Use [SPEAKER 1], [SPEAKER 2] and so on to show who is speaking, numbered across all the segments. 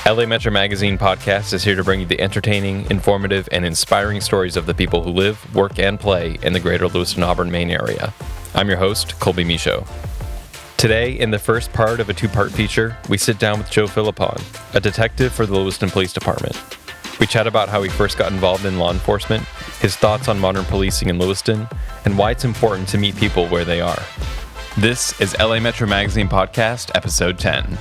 [SPEAKER 1] LA Metro Magazine podcast is here to bring you the entertaining, informative, and inspiring stories of the people who live, work, and play in the greater Lewiston-Auburn, Maine area. I'm your host, Colby Michaud. Today, in the first part of a two-part feature, we sit down with Joe Philippon, a detective for the Lewiston Police Department. We chat about how he first got involved in law enforcement, his thoughts on modern policing in Lewiston, and why it's important to meet people where they are. This is LA Metro Magazine Podcast, Episode 10.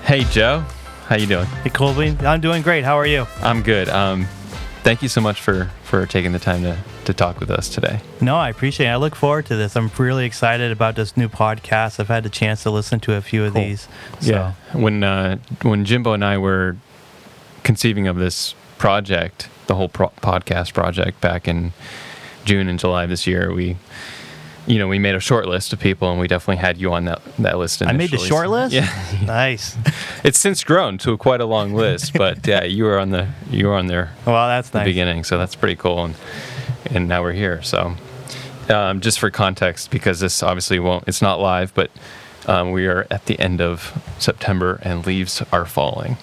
[SPEAKER 1] Hey, Joe. How you doing?
[SPEAKER 2] Hey, Colby. I'm doing great. How are you?
[SPEAKER 1] I'm good. Thank you so much for taking the time to talk with us today.
[SPEAKER 2] No, I appreciate it. I look forward to this. I'm really excited about this new podcast. I've had the chance to listen to a few of these. So.
[SPEAKER 1] Yeah. When Jimbo and I were conceiving of this project, the whole podcast project back in June and July this year, we made a short list of people, and we definitely had you on that list initially.
[SPEAKER 2] I made the short list?
[SPEAKER 1] Yeah.
[SPEAKER 2] Nice.
[SPEAKER 1] It's since grown to quite a long list, but yeah, you were on there.
[SPEAKER 2] Well, that's
[SPEAKER 1] the
[SPEAKER 2] nice.
[SPEAKER 1] Beginning, so that's pretty cool, and now we're here. So, just for context, because this obviously it's not live, but we are at the end of September, and leaves are falling.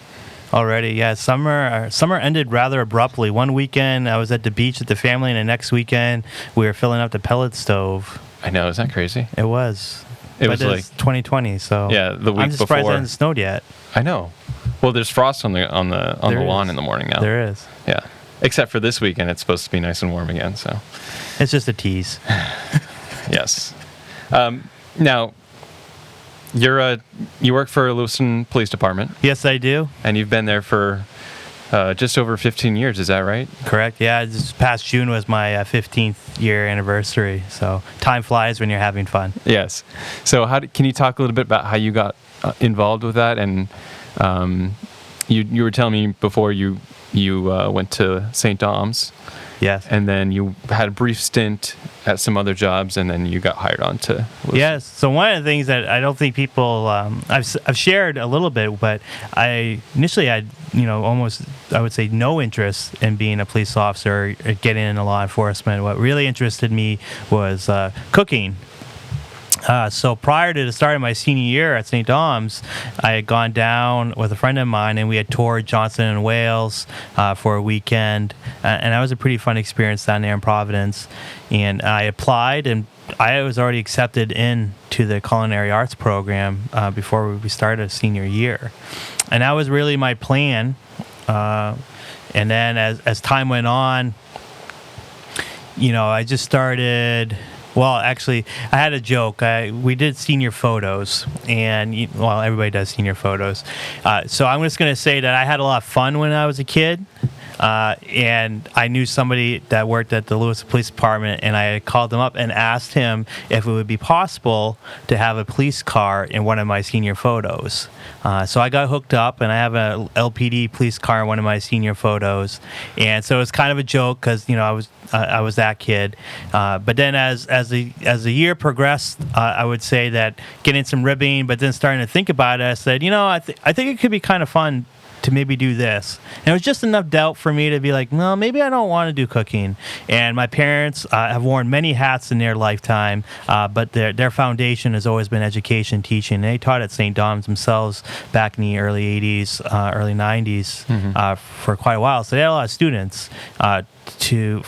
[SPEAKER 2] Already, yeah. Summer ended rather abruptly. One weekend, I was at the beach with the family, and the next weekend, we were filling up the pellet stove.
[SPEAKER 1] I know, isn't that crazy?
[SPEAKER 2] It was.
[SPEAKER 1] It was like
[SPEAKER 2] 2020, so
[SPEAKER 1] yeah, the week
[SPEAKER 2] I'm
[SPEAKER 1] before.
[SPEAKER 2] surprised it hasn't snowed yet.
[SPEAKER 1] I know. Well, there's frost on the lawn in the morning now.
[SPEAKER 2] There is.
[SPEAKER 1] Yeah, except for this weekend, it's supposed to be nice and warm again. So
[SPEAKER 2] it's just a tease.
[SPEAKER 1] Yes. Now, you work for Lewiston Police Department.
[SPEAKER 2] Yes, I do.
[SPEAKER 1] And you've been there for just over 15 years, is that right?
[SPEAKER 2] Correct. Yeah, this past June was my 15th year anniversary. So time flies when you're having fun.
[SPEAKER 1] Yes. So can you talk a little bit about how you got involved with that? And you were telling me before you went to St. Dom's.
[SPEAKER 2] Yes.
[SPEAKER 1] And then you had a brief stint at some other jobs, and then you got hired on to Lewiston.
[SPEAKER 2] Yes. So one of the things that I don't think people I've shared a little bit, but initially had almost, I would say, no interest in being a police officer or getting into law enforcement. What really interested me was cooking. So prior to the start of my senior year at St. Dom's, I had gone down with a friend of mine, and we had toured Johnson & Wales for a weekend, and that was a pretty fun experience down there in Providence. And I applied, and I was already accepted into the culinary arts program before we started senior year, and that was really my plan. And then as time went on, I just started. Well, actually, I had a joke. We did senior photos, and everybody does senior photos. So I'm just going to say that I had a lot of fun when I was a kid, and I knew somebody that worked at the Lewiston Police Department, and I called him up and asked him if it would be possible to have a police car in one of my senior photos. So I got hooked up, and I have a LPD police car in one of my senior photos, and so it's kind of a joke because I was that kid. But then as the year progressed, I would say that getting some ribbing, but then starting to think about it, I said, I think it could be kind of fun to maybe do this. And it was just enough doubt for me to be like, no, maybe I don't want to do cooking. And my parents have worn many hats in their lifetime, but their foundation has always been education, teaching. They taught at St. Dom's themselves back in the early 80s, early 90s for quite a while. So they had a lot of students to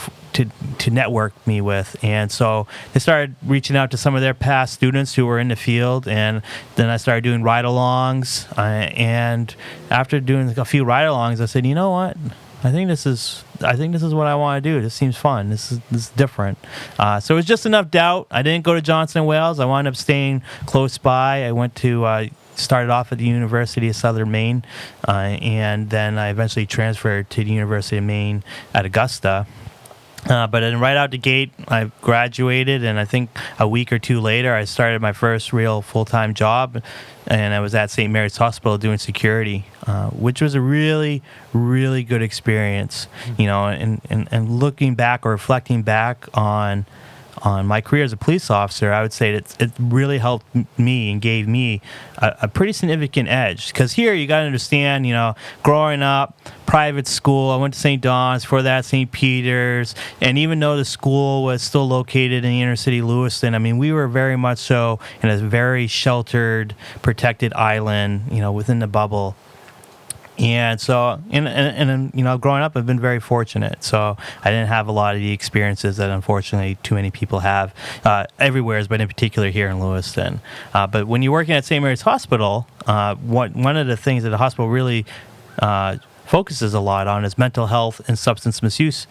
[SPEAKER 2] network me with, and so they started reaching out to some of their past students who were in the field, and then I started doing ride-alongs, and after doing a few ride-alongs, I said, you know what, I think this is what I want to do. This seems fun. This is different. So it was just enough doubt. I didn't go to Johnson & Wales. I wound up staying close by. I went to started off at the University of Southern Maine, and then I eventually transferred to the University of Maine at Augusta. But then right out the gate, I graduated, and I think a week or two later, I started my first real full-time job, and I was at St. Mary's Hospital doing security, which was a really, really good experience, and looking back or reflecting back on on my career as a police officer, I would say it really helped me and gave me a pretty significant edge. Because here you got to understand, growing up, private school, I went to St. John's, before that St. Peter's, and even though the school was still located in the inner city Lewiston, I mean, we were very much so in a very sheltered, protected island, within the bubble. And so, and growing up, I've been very fortunate. So I didn't have a lot of the experiences that, unfortunately, too many people have everywhere, but in particular here in Lewiston. But when you're working at St. Mary's Hospital, one of the things that the hospital really focuses a lot on is mental health and substance misuse.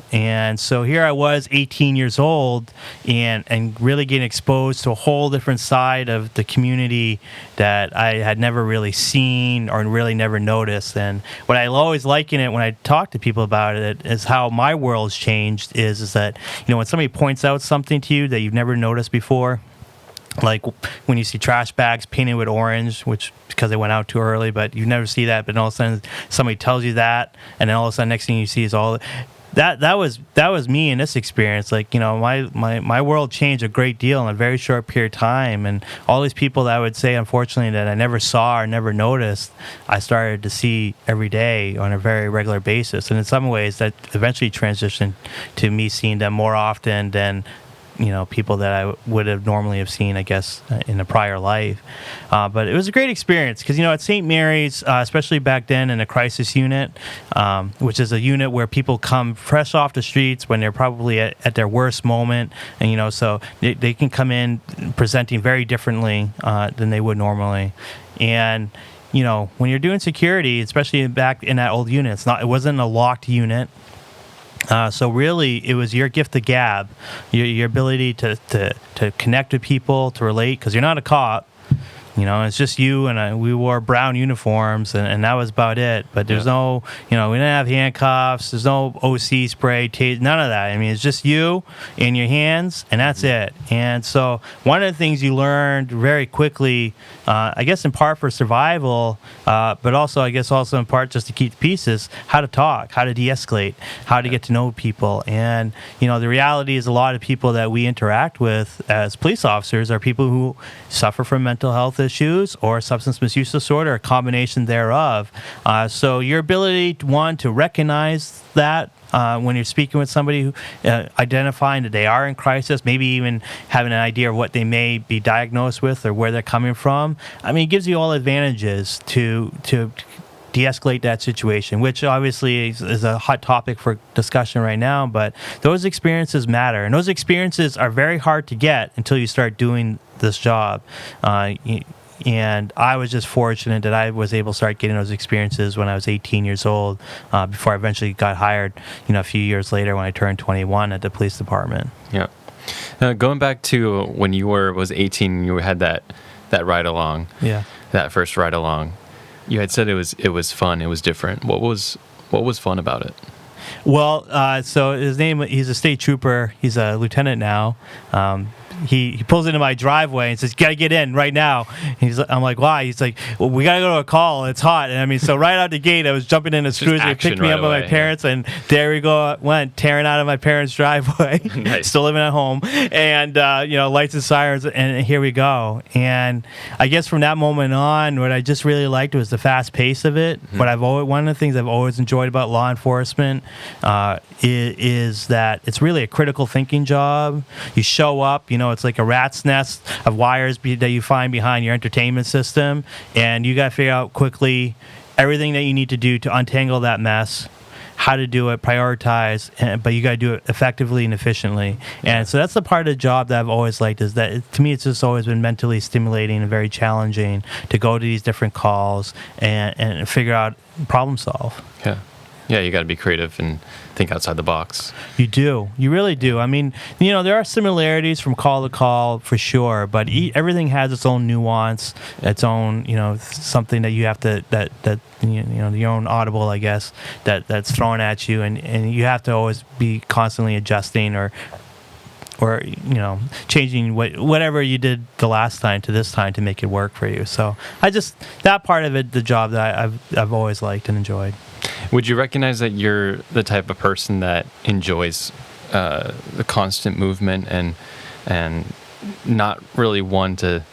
[SPEAKER 2] And so here I was, 18 years old, and really getting exposed to a whole different side of the community that I had never really seen or really never noticed. And what I always liken it when I talk to people about it is how my world's changed is that, when somebody points out something to you that you've never noticed before, like when you see trash bags painted with orange, which because they went out too early, but you never see that. But then all of a sudden somebody tells you that, and then all of a sudden next thing you see is all that was me in this experience. Like, my world changed a great deal in a very short period of time, and all these people that I would say, unfortunately, that I never saw or never noticed, I started to see every day on a very regular basis. And in some ways, that eventually transitioned to me seeing them more often than people that I would have normally have seen, I guess, in a prior life. But it was a great experience because, at St. Mary's, especially back then in the crisis unit, which is a unit where people come fresh off the streets when they're probably at their worst moment. And, so they can come in presenting very differently than they would normally. And, when you're doing security, especially back in that old unit, it wasn't a locked unit. So really, it was your gift of gab, your ability to connect with people, to relate, because you're not a cop. It's just you, and we wore brown uniforms, and that was about it. But there's no, we didn't have handcuffs. There's no OC spray, none of that. I mean, it's just you in your hands, and that's it. And so one of the things you learned very quickly, I guess in part for survival, but also in part just to keep the peace, is how to talk, how to de-escalate, how to get to know people. And, the reality is a lot of people that we interact with as police officers are people who suffer from mental health issues or substance misuse disorder, a combination thereof. So your ability, to recognize that when you're speaking with somebody, who identifying that they are in crisis, maybe even having an idea of what they may be diagnosed with or where they're coming from. I mean, it gives you all advantages to de-escalate that situation, which obviously is a hot topic for discussion right now, but those experiences matter, and those experiences are very hard to get until you start doing this job. And I was just fortunate that I was able to start getting those experiences when I was 18 years old, before I eventually got hired, a few years later when I turned 21 at the police department.
[SPEAKER 1] Yeah. Going back to when you was 18, you had that ride along. Yeah. That first ride along. You had said it was fun. It was different. What was fun about it?
[SPEAKER 2] Well, so his name, he's a state trooper. He's a lieutenant now. He pulls into my driveway and says, "You gotta get in right now." I'm like, "Why?" He's like, "Well, we gotta go to a call. It's hot." And I mean, so right out the gate, I was jumping in his cruiser, picked me up by my parents, and there we go. Went tearing out of my parents' driveway. Nice. Still living at home, and lights and sirens, and here we go. And I guess from that moment on, what I just really liked was the fast pace of it. Mm-hmm. But one of the things I've always enjoyed about law enforcement is that it's really a critical thinking job. You show up, it's like a rat's nest of wires that you find behind your entertainment system, and you got to figure out quickly everything that you need to do to untangle that mess, how to do it, prioritize, but you got to do it effectively and efficiently. And so that's the part of the job that I've always liked, is that to me it's just always been mentally stimulating and very challenging to go to these different calls and figure out, problem solve.
[SPEAKER 1] Yeah, you got to be creative and think outside the box.
[SPEAKER 2] You do. You really do. I mean, there are similarities from call to call for sure, but everything has its own nuance, its own, something that you have to, that your own audible, I guess, that's thrown at you, and you have to always be constantly adjusting or changing whatever you did the last time to this time to make it work for you. So that part of it, the job that I've always liked and enjoyed.
[SPEAKER 1] Would you recognize that you're the type of person that enjoys the constant movement and not really one to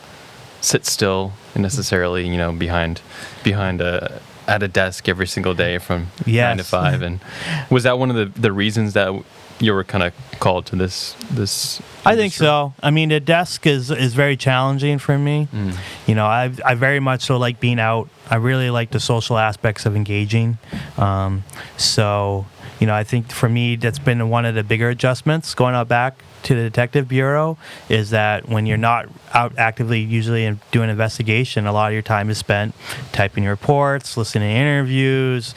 [SPEAKER 1] sit still necessarily, behind at a desk every single day from 9 to 5. And was that one of the reasons that you were kind of called to this
[SPEAKER 2] I think so. I mean, the desk is very challenging for me. I very much so like being out. I really like the social aspects of engaging. So I think for me that's been one of the bigger adjustments going out back to the detective bureau, is that when you're not out actively usually doing investigation, a lot of your time is spent typing reports, listening to interviews,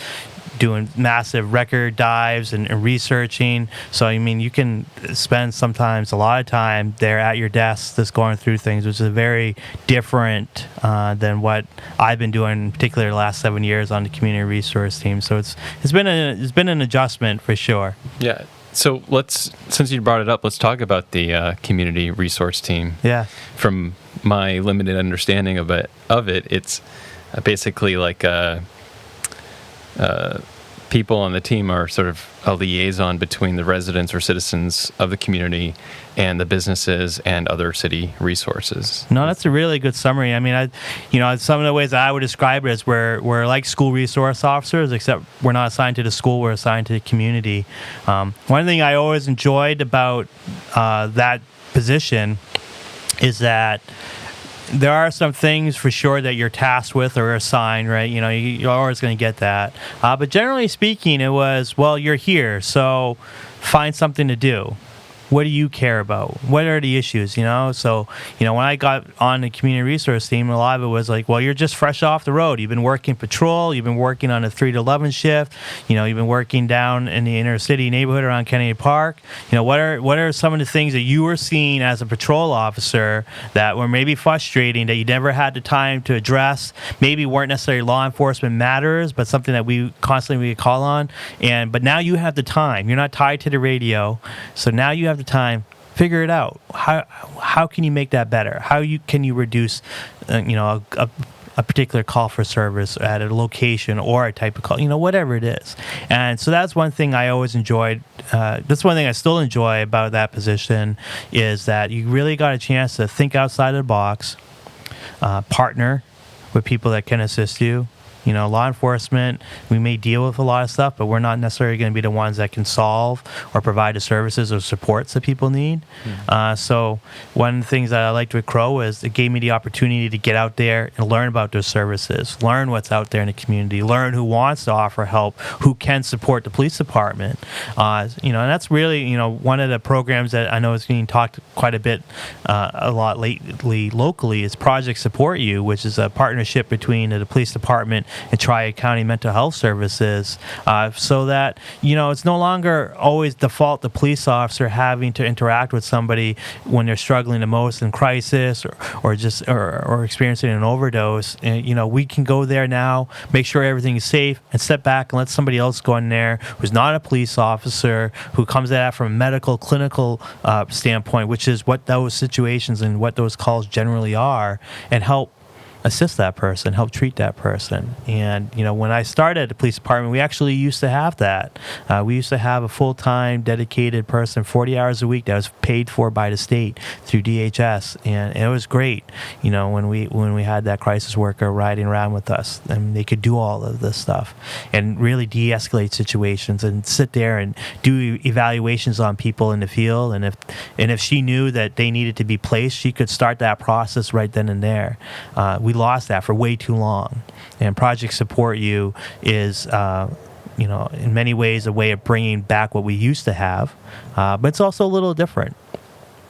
[SPEAKER 2] doing massive record dives and researching. So, you can spend sometimes a lot of time there at your desk just going through things, which is very different than what I've been doing, in particular the last 7 years on the community resource team. So it's been an adjustment for sure.
[SPEAKER 1] Yeah. So since you brought it up, let's talk about the community resource team.
[SPEAKER 2] Yeah.
[SPEAKER 1] From my limited understanding of it, it's basically like people on the team are sort of a liaison between the residents or citizens of the community and the businesses and other city resources.
[SPEAKER 2] No, that's a really good summary. I mean, some of the ways I would describe it is we're like school resource officers, except we're not assigned to the school, we're assigned to the community. One thing I always enjoyed about that position is that there are some things for sure that you're tasked with or assigned, right? You're always going to get that. But generally speaking, it was, well, you're here, so find something to do. What do you care about? What are the issues, So, when I got on the community resource team, a lot of it was like, well, you're just fresh off the road. You've been working patrol. You've been working on a 3 to 11 shift. You've been working down in the inner city neighborhood around Kennedy Park. What are some of the things that you were seeing as a patrol officer that were maybe frustrating, that you never had the time to address, maybe weren't necessarily law enforcement matters, but something that we constantly call on. But now you have the time. You're not tied to the radio. So now you have the time. Figure it out. How can you make that better? Can you reduce a particular call for service at a location or a type of call, whatever it is. And so that's one thing I always enjoyed. That's one thing I still enjoy about that position, is that you really got a chance to think outside of the box, partner with people that can assist you. Law enforcement, we may deal with a lot of stuff, but we're not necessarily going to be the ones that can solve or provide the services or supports that people need. So one of the things that I liked with Crow is it gave me the opportunity to get out there and learn about those services, learn what's out there in the community, learn who wants to offer help, who can support the police department. And that's really, one of the programs that I know is being talked quite a bit, a lot lately locally, is Project Support You, which is a partnership between the police department and Tri-County Mental Health Services, so that it's no longer always default the police officer having to interact with somebody when they're struggling the most in crisis or experiencing an overdose. And, we can go there now, make sure everything is safe, and step back and let somebody else go in there who's not a police officer, who comes at that from a medical, clinical standpoint, which is what those situations and what those calls generally are, and help assist that person, help treat that person. And, when I started at the police department, we actually used to have that. We used to have a full-time, dedicated person, 40 hours a week, that was paid for by the state through DHS. And it was great, when we had that crisis worker riding around with us, and they could do all of this stuff and really de-escalate situations and sit there and do evaluations on people in the field. And if she knew that they needed to be placed, she could start that process right then and there. We lost that for way too long. And Project Support You is, in many ways a way of bringing back what we used to have, but it's also a little different.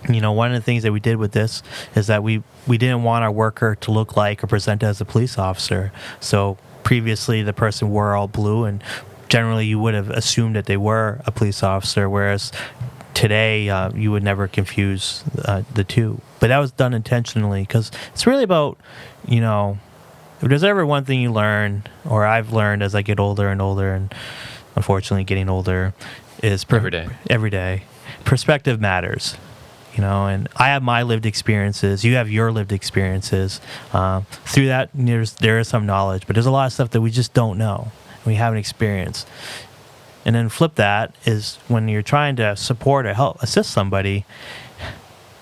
[SPEAKER 2] One of the things that we did with this is that we didn't want our worker to look like or present as a police officer. So previously the person wore all blue, and generally you would have assumed that they were a police officer, whereas today you would never confuse the two. But that was done intentionally, because it's really about, if there's ever one thing you learn, or I've learned as I get older and older, and unfortunately getting older, is every day perspective matters. And I have my lived experiences, you have your lived experiences. Through that, there is some knowledge, but there's a lot of stuff that we just don't know, we haven't experienced. And then flip that is when you're trying to support or help assist somebody,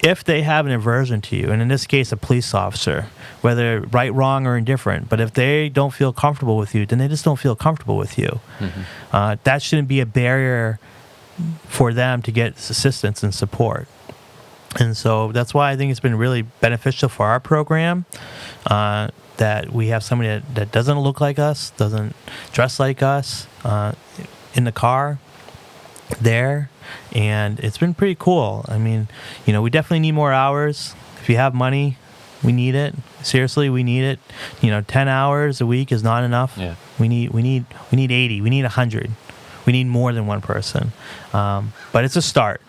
[SPEAKER 2] if they have an aversion to you, and in this case, a police officer, whether right, wrong, or indifferent, but if they don't feel comfortable with you, then they just don't feel comfortable with you. That shouldn't be a barrier for them to get assistance and support. And so that's why I think it's been really beneficial for our program that we have somebody that doesn't look like us, doesn't dress like us, in the car there. And it's been pretty cool. I mean, we definitely need more hours. If you have money, we need it. Seriously, we need it. 10 hours a week is not enough.
[SPEAKER 1] Yeah.
[SPEAKER 2] We need 80. We need 100. We need more than one person. But it's a start.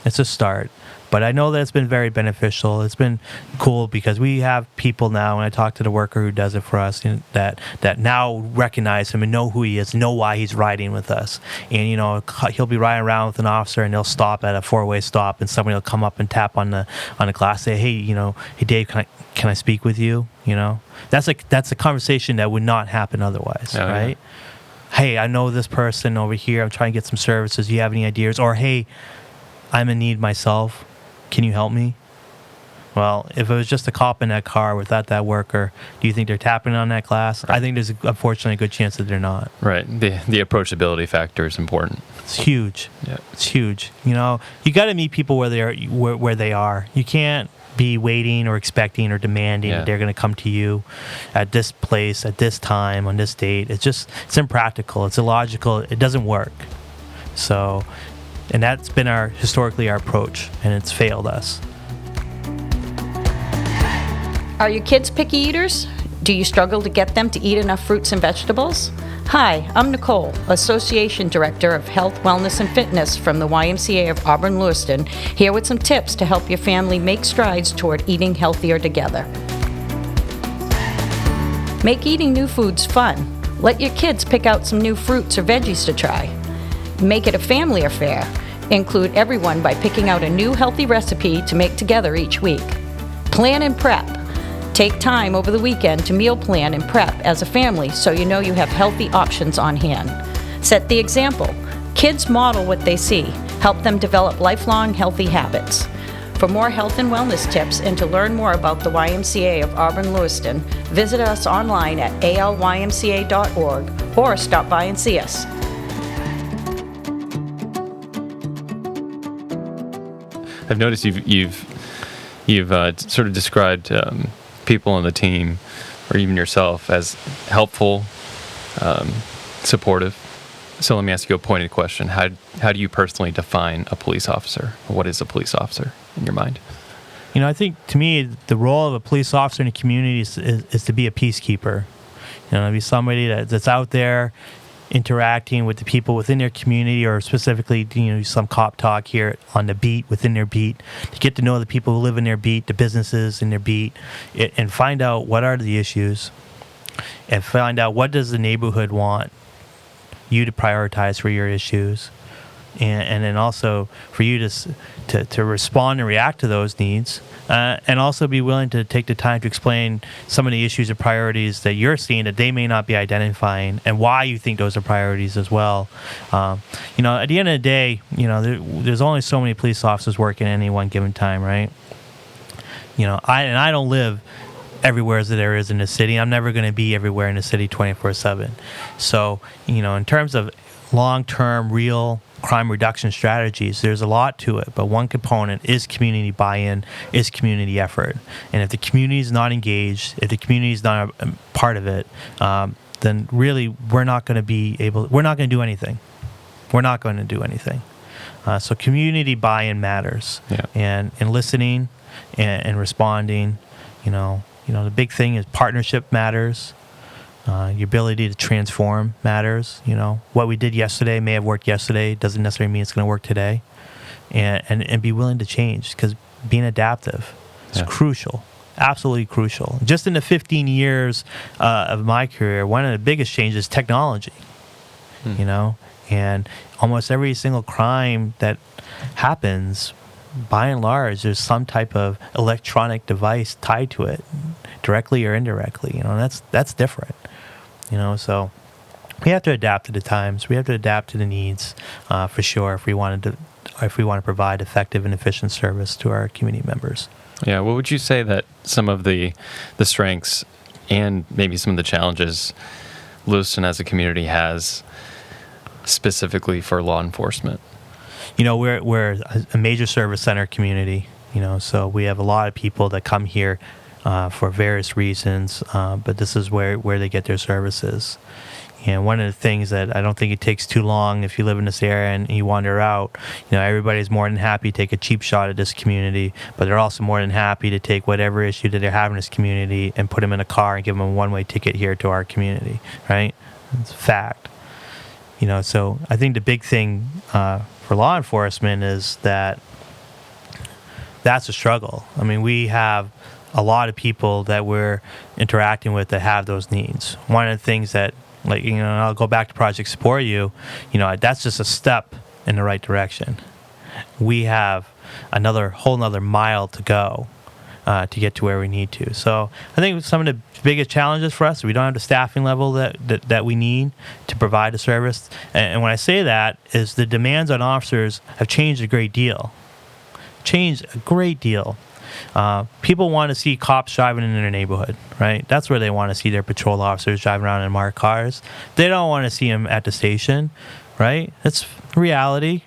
[SPEAKER 2] It's a start. But I know that it's been very beneficial. It's been cool because we have people now, and I talk to the worker who does it for us, that now recognize him and know who he is, know why he's riding with us. And, he'll be riding around with an officer, and they'll stop at a four-way stop, and somebody will come up and tap on the glass, say, hey, hey, Dave, can I speak with you? That's a conversation that would not happen otherwise, right? Yeah. Hey, I know this person over here. I'm trying to get some services. Do you have any ideas? Or, hey, I'm in need myself. Can you help me? Well, if it was just a cop in that car without that worker, do you think they're tapping on that glass? Right. I think there's unfortunately a good chance that they're not.
[SPEAKER 1] Right. The approachability factor is important.
[SPEAKER 2] It's huge.
[SPEAKER 1] Yeah.
[SPEAKER 2] It's huge. You got to meet people where they are. You can't be waiting or expecting or demanding that they're going to come to you at this place, at this time, on this date. It's impractical. It's illogical. It doesn't work. So, and that's been historically our approach, and it's failed us.
[SPEAKER 3] Are your kids picky eaters? Do you struggle to get them to eat enough fruits and vegetables? Hi, I'm Nicole, Association Director of Health, Wellness, and Fitness from the YMCA of Auburn Lewiston, here with some tips to help your family make strides toward eating healthier together. Make eating new foods fun. Let your kids pick out some new fruits or veggies to try. Make it a family affair. Include everyone by picking out a new healthy recipe to make together each week. Plan and prep. Take time over the weekend to meal plan and prep as a family so you know you have healthy options on hand. Set the example. Kids model what they see. Help them develop lifelong healthy habits. For more health and wellness tips and to learn more about the YMCA of Auburn Lewiston, visit us online at alymca.org or stop by and see us.
[SPEAKER 1] I've noticed you've sort of described people on the team, or even yourself, as helpful, supportive. So let me ask you a pointed question: How do you personally define a police officer? What is a police officer in your mind?
[SPEAKER 2] I think to me the role of a police officer in a community is to be a peacekeeper. To be somebody that's out there interacting with the people within their community, or specifically, some cop talk here on the beat, within their beat, to get to know the people who live in their beat, the businesses in their beat, and find out what are the issues, and find out what does the neighborhood want you to prioritize for your issues, and then also for you to respond and react to those needs, and also be willing to take the time to explain some of the issues or priorities that you're seeing that they may not be identifying, and why you think those are priorities as well. At the end of the day, there's only so many police officers working at any one given time, right? I don't live everywhere that there is in the city. I'm never going to be everywhere in the city 24/7. So, in terms of long-term, real crime reduction strategies, there's a lot to it, but one component is community buy-in, is community effort. And if the community is not engaged, if the community is not a part of it, then really we're not going to do anything. We're not going to do anything. So community buy-in matters, and listening and responding. The big thing is partnership matters. Your ability to transform matters. What we did yesterday may have worked yesterday. Doesn't necessarily mean it's going to work today. And be willing to change, because being adaptive is crucial, absolutely crucial. Just in the 15 years of my career, one of the biggest changes is technology. And almost every single crime that happens, by and large, there's some type of electronic device tied to it, directly or indirectly. That's different. So we have to adapt to the times. We have to adapt to the needs, for sure, if we want to provide effective and efficient service to our community members.
[SPEAKER 1] Yeah, what would you say that some of the strengths and maybe some of the challenges Lewiston as a community has specifically for law enforcement?
[SPEAKER 2] We're a major service center community, so we have a lot of people that come here for various reasons, but this is where they get their services. And one of the things that I don't think it takes too long if you live in this area and you wander out, everybody's more than happy to take a cheap shot at this community, but they're also more than happy to take whatever issue that they're having in this community and put them in a car and give them a one-way ticket here to our community, right? It's a fact. So I think the big thing for law enforcement is that that's a struggle. I mean, we have a lot of people that we're interacting with that have those needs. One of the things that, I'll go back to Project Support You, that's just a step in the right direction. We have whole another mile to go to get to where we need to. So I think some of the biggest challenges for us, we don't have the staffing level that we need to provide a service. And when I say that, is the demands on officers have changed a great deal. People want to see cops driving in their neighborhood, right? That's where they want to see their patrol officers driving around in marked cars. They don't want to see them at the station, right? That's reality.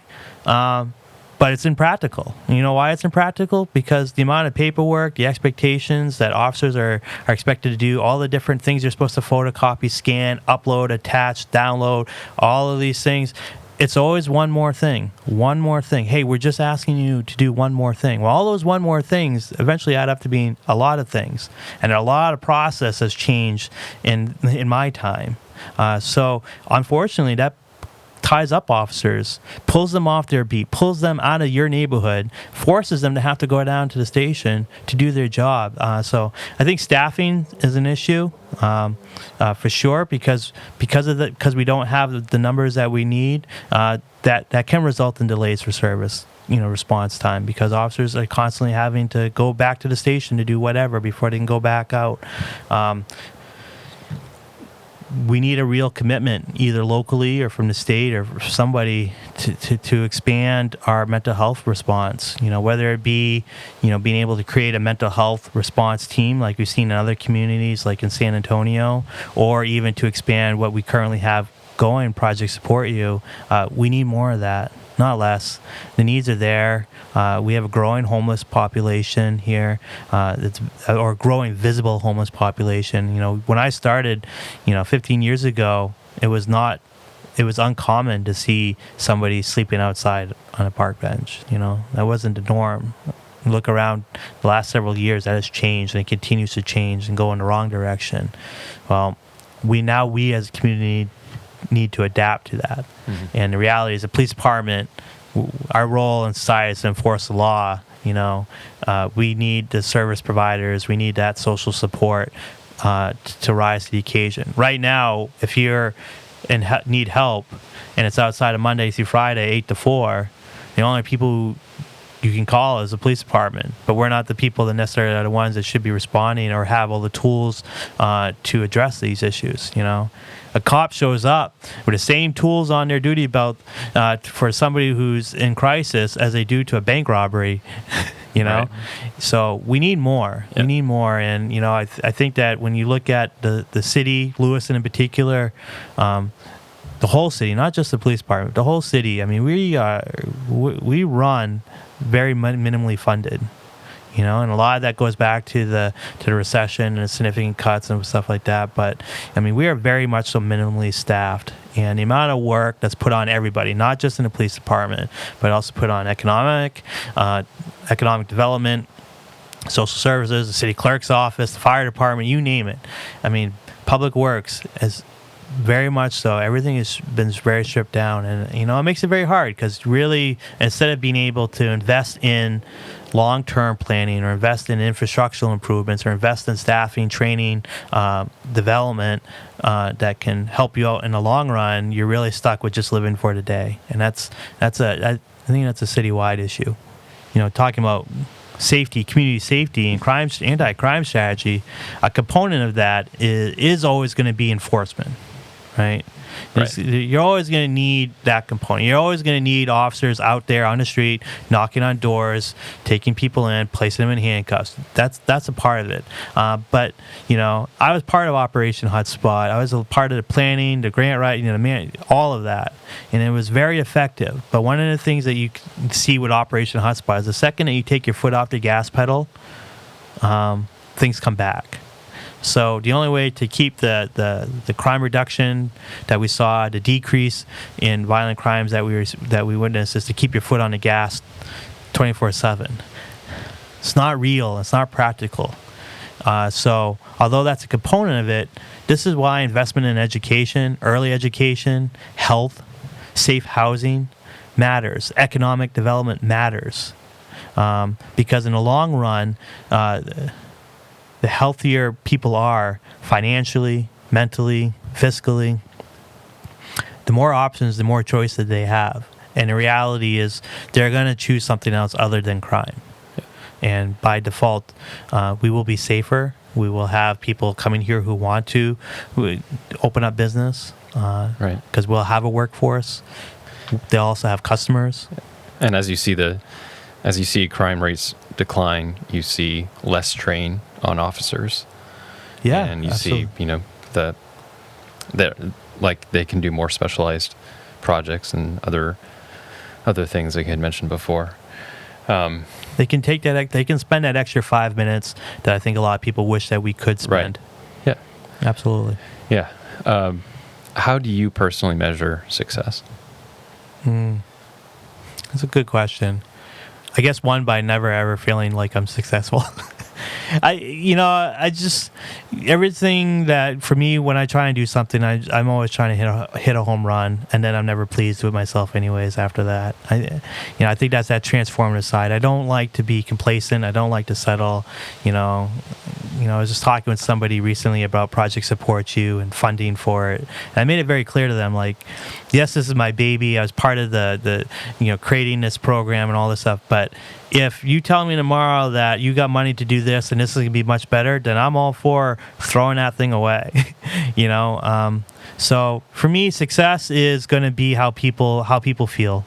[SPEAKER 2] But it's impractical. You know why it's impractical? Because the amount of paperwork, the expectations that officers are expected to do, all the different things you're supposed to photocopy, scan, upload, attach, download, all of these things. It's always one more thing. Hey, we're just asking you to do one more thing. Well, all those one more things eventually add up to being a lot of things. And a lot of process has changed in my time. So unfortunately, that ties up officers, pulls them off their beat, pulls them out of your neighborhood, forces them to have to go down to the station to do their job. So I think staffing is an issue for sure because we don't have the numbers that we need. That can result in delays for service, response time, because officers are constantly having to go back to the station to do whatever before they can go back out. We need a real commitment, either locally or from the state or somebody, to expand our mental health response. Whether it be, being able to create a mental health response team like we've seen in other communities, like in San Antonio, or even to expand what we currently have going, Project Support You. We need more of that, not less. The needs are there. We have a growing homeless population here, or growing visible homeless population. When I started, 15 years ago, it was uncommon to see somebody sleeping outside on a park bench. That wasn't the norm. Look around the last several years, that has changed, and it continues to change and go in the wrong direction. Well, we as a community need to adapt to that. Mm-hmm. And the reality is the police department, our role in society is to enforce the law. We need the service providers, we need that social support to rise to the occasion. Right now, if you're need help and it's outside of Monday through Friday, 8 to 4, the only people you can call is the police department, but we're not the people that necessarily are the ones that should be responding or have all the tools to address these issues. A cop shows up with the same tools on their duty belt for somebody who's in crisis as they do to a bank robbery. Right. So we need more. Yep. We need more, and I think that when you look at the city, Lewiston in particular, the whole city, not just the police department, the whole city. I mean, we run very minimally funded, and a lot of that goes back to the recession and significant cuts and stuff like that. But I mean, we are very much so minimally staffed, and the amount of work that's put on everybody, not just in the police department, but also put on economic development, social services, the city clerk's office, the fire department, you name it. I mean, public works is very much so. Everything has been very stripped down, and it makes it very hard because really, instead of being able to invest in long-term planning or invest in infrastructural improvements or invest in staffing, training, development that can help you out in the long run, you're really stuck with just living for today, and I think that's a citywide issue. Talking about safety, community safety, and anti-crime strategy, a component of that is always going to be enforcement. right?
[SPEAKER 1] Right.
[SPEAKER 2] You're always going to need that component. You're always going to need officers out there on the street, knocking on doors, taking people in, placing them in handcuffs. That's a part of it. But, I was part of Operation Hotspot. I was a part of the planning, the grant writing, all of that. And it was very effective. But one of the things that you can see with Operation Hotspot is the second that you take your foot off the gas pedal, things come back. So the only way to keep the crime reduction that we saw, the decrease in violent crimes that we witnessed, is to keep your foot on the gas 24/7. It's not real. It's not practical. So although that's a component of it, this is why investment in education, early education, health, safe housing matters. Economic development matters. Because in the long run, the healthier people are financially, mentally, fiscally, the more options, the more choice that they have. And the reality is they're going to choose something else other than crime. Yeah. And by default, we will be safer. We will have people coming here who want to open up business,
[SPEAKER 1] right?
[SPEAKER 2] Because we'll have a workforce. They'll also have customers.
[SPEAKER 1] And as you see crime rates decline, you see less strain on officers.
[SPEAKER 2] Yeah,
[SPEAKER 1] and you
[SPEAKER 2] absolutely.
[SPEAKER 1] see, that like they can do more specialized projects and other things like I had mentioned before.
[SPEAKER 2] They can take that. They can spend that extra 5 minutes that I think a lot of people wish that we could spend.
[SPEAKER 1] Right. Yeah.
[SPEAKER 2] Absolutely.
[SPEAKER 1] Yeah. How do you personally measure success?
[SPEAKER 2] That's a good question. I guess one, by never ever feeling like I'm successful. I just, everything that, for me, when I try and do something, I'm always trying to hit a home run, and then I'm never pleased with myself anyways after that. I think that's that transformative side. I don't like to be complacent. I don't like to settle. I was just talking with somebody recently about Project Support You and funding for it. And I made it very clear to them, like, yes, this is my baby. I was part of the creating this program and all this stuff, but if you tell me tomorrow that you got money to do this and this is going to be much better, then I'm all for throwing that thing away. So for me, success is going to be how people feel,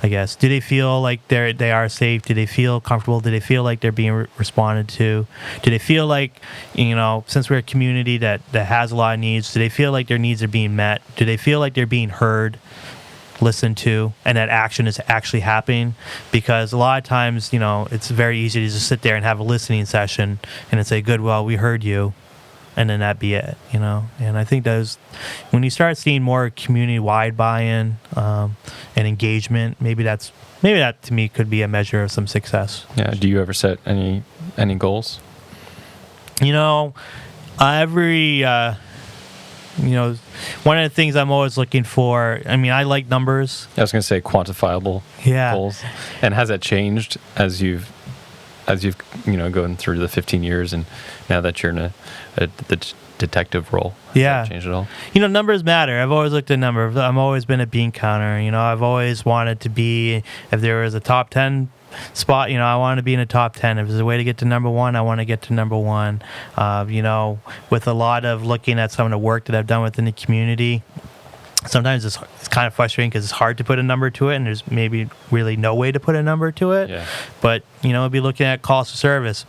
[SPEAKER 2] I guess. Do they feel like they are safe? Do they feel comfortable? Do they feel like they're being responded to? Do they feel like, since we're a community that has a lot of needs, do they feel like their needs are being met? Do they feel like they're being heard, listened to, and that action is actually happening? Because a lot of times, it's very easy to just sit there and have a listening session and then say, good, well, we heard you, and then that be it, And I think when you start seeing more community-wide buy-in and engagement, maybe that to me could be a measure of some success.
[SPEAKER 1] Yeah. Do you ever set any goals?
[SPEAKER 2] One of the things I'm always looking for, I like numbers.
[SPEAKER 1] I was going to say quantifiable goals. And has that changed as you've gone through the 15 years and now that you're in the detective role? Has that changed at all?
[SPEAKER 2] Numbers matter. I've always looked at numbers. I've always been a bean counter. I've always wanted to be, if there was a top 10 spot, I want to be in the top 10. If there's a way to get to number 1, I want to get to number 1. With a lot of looking at some of the work that I've done within the community, sometimes it's kind of frustrating because it's hard to put a number to it, and there's maybe really no way to put a number to it.
[SPEAKER 1] Yeah.
[SPEAKER 2] But, be looking at calls to service,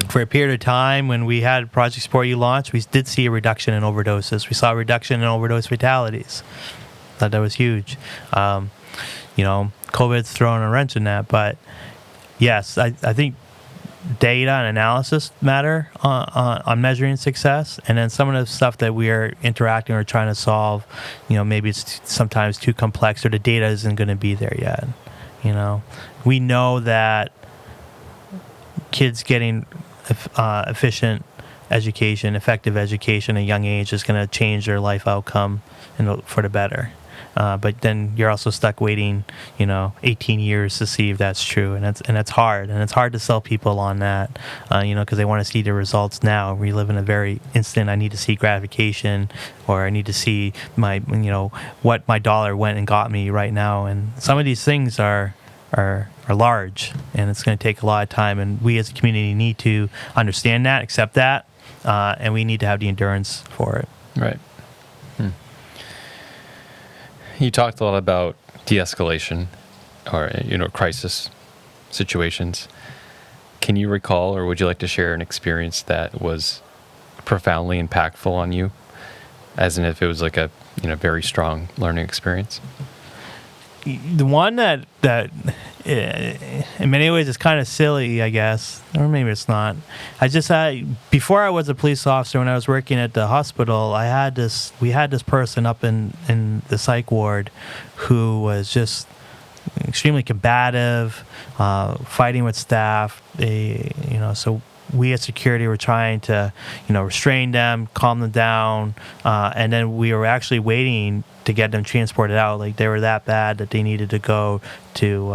[SPEAKER 2] For a period of time when we had Project Support You launched, we did see a reduction in overdoses. We saw a reduction in overdose fatalities. Thought that was huge. COVID's thrown a wrench in that, but yes, I think data and analysis matter on measuring success, and then some of the stuff that we are interacting or trying to solve, maybe it's sometimes too complex or the data isn't going to be there yet. We know that kids getting efficient education, effective education at a young age is going to change their life outcome for the better. But then you're also stuck waiting, 18 years to see if that's true, and it's hard, and it's hard to sell people on that, because they want to see the results now. We live in a very instant. I need to see gratification, or I need to see my, what my dollar went and got me right now. And some of these things are large, and it's going to take a lot of time. And we as a community need to understand that, accept that, and we need to have the endurance for it.
[SPEAKER 1] Right. You talked a lot about de-escalation or, crisis situations. Can you recall, or would you like to share an experience that was profoundly impactful on you, as in if it was like a, very strong learning experience?
[SPEAKER 2] The one that in many ways is kind of silly, I guess, or maybe it's not. Before I was a police officer, when I was working at the hospital, we had this person up in the psych ward who was just extremely combative, fighting with staff. So we as security were trying to, restrain them, calm them down, and then we were actually waiting to get them transported out. Like, they were that bad that they needed to go to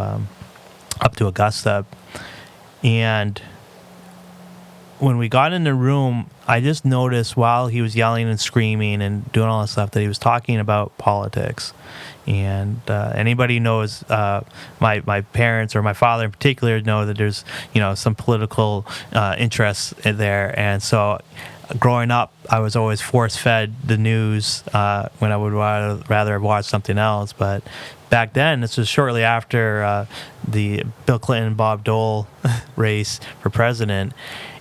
[SPEAKER 2] up to Augusta. And when we got in the room, I just noticed while he was yelling and screaming and doing all this stuff that he was talking about politics. And anybody who knows my parents, or my father in particular, know that there's some political interests in there. And so growing up, I was always force-fed the news when I would rather have watched something else. But back then, this was shortly after the Bill Clinton-Bob Dole race for president.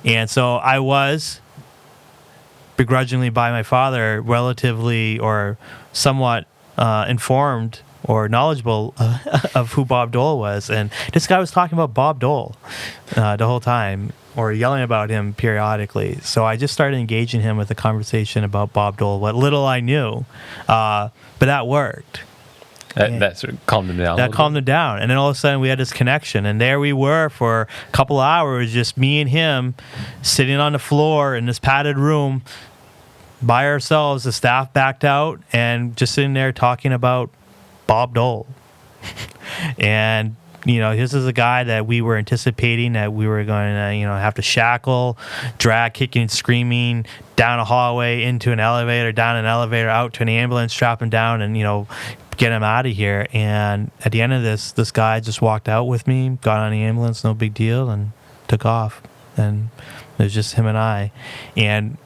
[SPEAKER 2] And so I was, begrudgingly by my father, relatively or somewhat informed or knowledgeable of who Bob Dole was. And this guy was talking about Bob Dole the whole time, or yelling about him periodically. So I just started engaging him with a conversation about Bob Dole, what little I knew. But that worked.
[SPEAKER 1] That sort of calmed him down.
[SPEAKER 2] That calmed him down. And then all of a sudden we had this connection. And there we were for a couple of hours, just me and him sitting on the floor in this padded room by ourselves. The staff backed out and just sitting there talking about Bob Dole. And, this is a guy that we were anticipating that we were going to, have to shackle, drag, kicking, screaming down a hallway, into an elevator, down an elevator, out to an ambulance, strap him down, and, get him out of here. And at the end of this guy just walked out with me, got on the ambulance, no big deal, and took off. And it was just him and I. And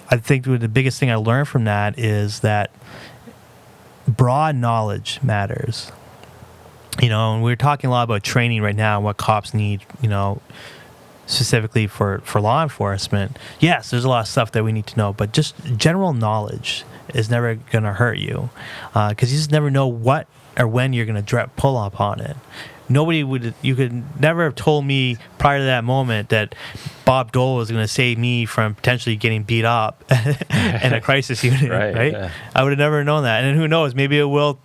[SPEAKER 2] I think the biggest thing I learned from that is that broad knowledge matters. And we're talking a lot about training right now and what cops need, specifically for law enforcement. Yes, there's a lot of stuff that we need to know, but just general knowledge is never going to hurt you, because you just never know what or when you're going to pull up on it. You could never have told me prior to that moment that Bob Dole was going to save me from potentially getting beat up in a crisis unit, right? Yeah. I would have never known that. And who knows, maybe it will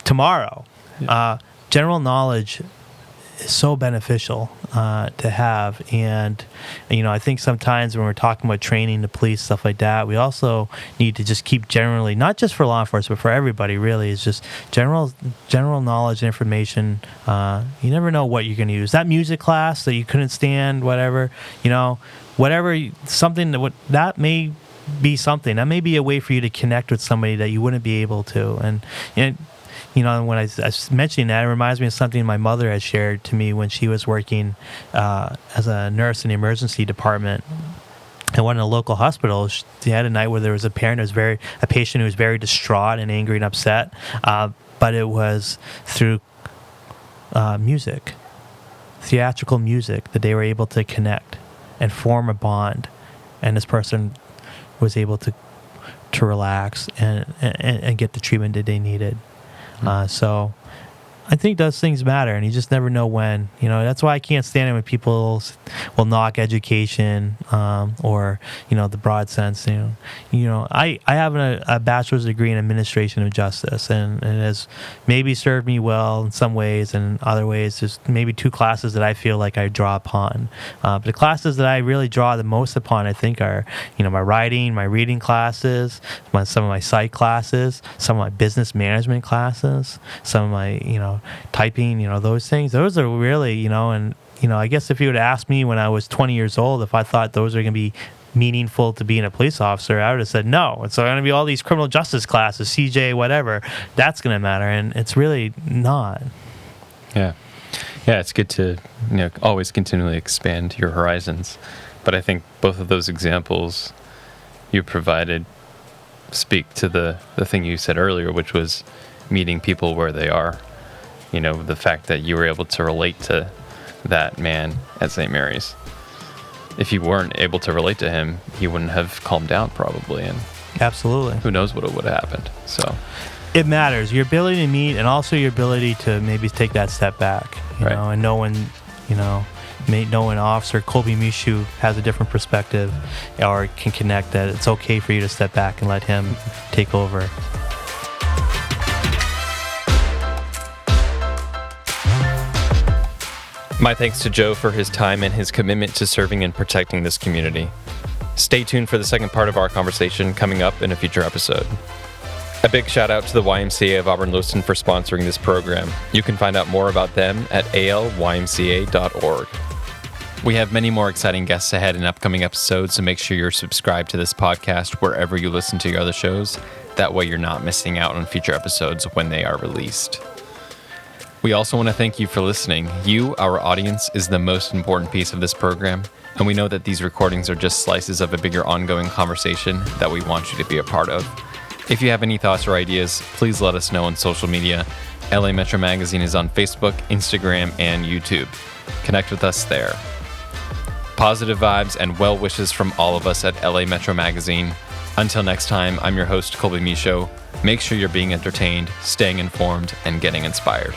[SPEAKER 2] tomorrow. Yeah. General knowledge is so beneficial to have. And, I think sometimes when we're talking about training the police, stuff like that, we also need to just keep generally, not just for law enforcement, but for everybody really, is just general knowledge and information. You never know what you're going to use. That music class that you couldn't stand, whatever, something that may be something. That may be a way for you to connect with somebody that you wouldn't be able to. And when I was mentioning that, it reminds me of something my mother had shared to me when she was working as a nurse in the emergency department at one of the local hospitals. She had a night where there was a patient who was very distraught and angry and upset, but it was through music, theatrical music, that they were able to connect and form a bond, and this person was able to relax and get the treatment that they needed. So I think those things matter, and you just never know when. That's why I can't stand it when people will knock education or the broad sense. I have a bachelor's degree in administration of justice, and it has maybe served me well in some ways, and in other ways there's maybe two classes that I feel like I draw upon. But the classes that I really draw the most upon, I think, are my writing, my reading classes, some of my psych classes, some of my business management classes, some of my typing, those things. Those are really, and I guess if you would ask me when I was 20 years old if I thought those are going to be meaningful to being a police officer, I would have said no. It's going to be all these criminal justice classes, CJ, whatever. That's going to matter, and it's really not.
[SPEAKER 1] Yeah, it's good to always continually expand your horizons. But I think both of those examples you provided speak to the thing you said earlier, which was meeting people where they are. You know, the fact that you were able to relate to that man at St. Mary's. If you weren't able to relate to him, he wouldn't have calmed down probably, and
[SPEAKER 2] Absolutely.
[SPEAKER 1] who knows what would have happened. So
[SPEAKER 2] It matters. Your ability to meet and also your ability to maybe take that step back, you
[SPEAKER 1] Right.
[SPEAKER 2] know, and knowing Officer Colby Mishu has a different perspective or can connect, that it's okay for you to step back and let him take over.
[SPEAKER 1] my thanks to Joe for his time and his commitment to serving and protecting this community. Stay tuned for the second part of our conversation coming up in a future episode. A big shout out to the YMCA of Auburn-Lewiston for sponsoring this program. You can find out more about them at alymca.org. We have many more exciting guests ahead in upcoming episodes, so make sure you're subscribed to this podcast wherever you listen to your other shows. That way you're not missing out on future episodes when they are released. We also want to thank you for listening. You, our audience, is the most important piece of this program, and we know that these recordings are just slices of a bigger ongoing conversation that we want you to be a part of. If you have any thoughts or ideas, please let us know on social media. LA Metro Magazine is on Facebook, Instagram, and YouTube. Connect with us there. Positive vibes and well wishes from all of us at LA Metro Magazine. Until next time, I'm your host, Colby Michaud. Make sure you're being entertained, staying informed, and getting inspired.